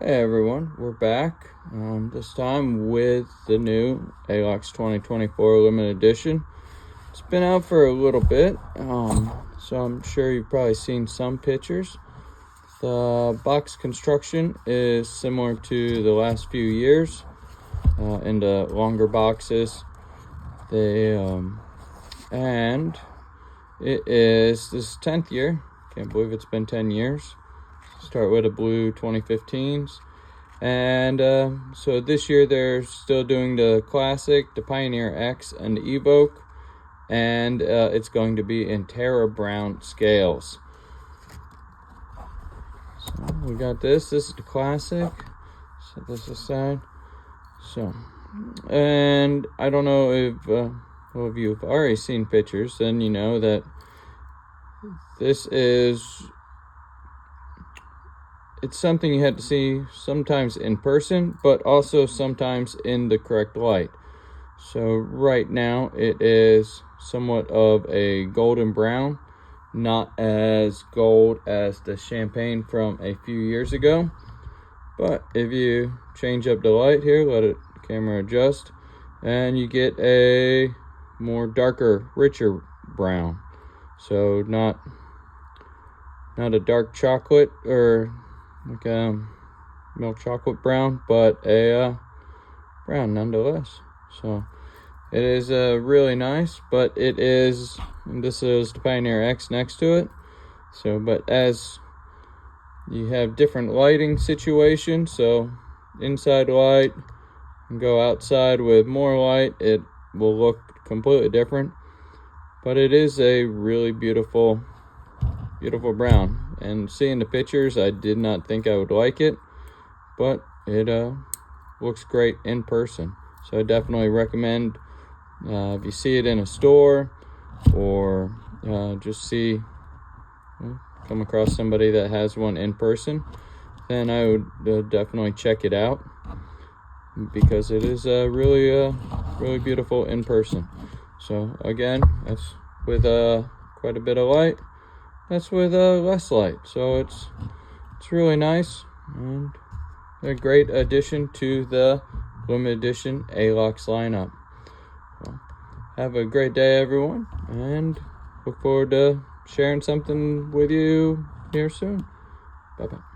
Hey everyone, we're back. This time with the new Alox 2024 limited edition. It's been out for a little bit, so I'm sure you've probably seen some pictures. The box construction is similar to the last few years, in the longer boxes. And it is this 10th year. Can't believe it's been 10 years. Start with a blue 2015s, and so this year they're still doing the Classic, the Pioneer X, and the Evoke, and it's going to be in Terra brown scales. So we got this is the Classic. Set this aside. So, and I don't know if all of you have already seen pictures, then you know that this is, it's something you have to see sometimes in person, but also sometimes in the correct light. So right now it is somewhat of a golden brown, not as gold as the champagne from a few years ago. But if you change up the light here, let the camera adjust, and you get a more darker, richer brown. So not a dark chocolate or like a milk chocolate brown, but a brown nonetheless. So it is really nice, but it is, and this is the Pioneer X next to it. So, but as you have different lighting situations, so inside light and go outside with more light, it will look completely different. But it is a really beautiful brown. And seeing the pictures, I did not think I would like it, but it looks great in person. So I definitely recommend, if you see it in a store, or just come across somebody that has one in person, then I would definitely check it out, because it is really beautiful in person. So again, that's with quite a bit of light. That's with less light, so it's really nice and a great addition to the limited edition Alox lineup. So, have a great day, everyone, and look forward to sharing something with you here soon. Bye bye.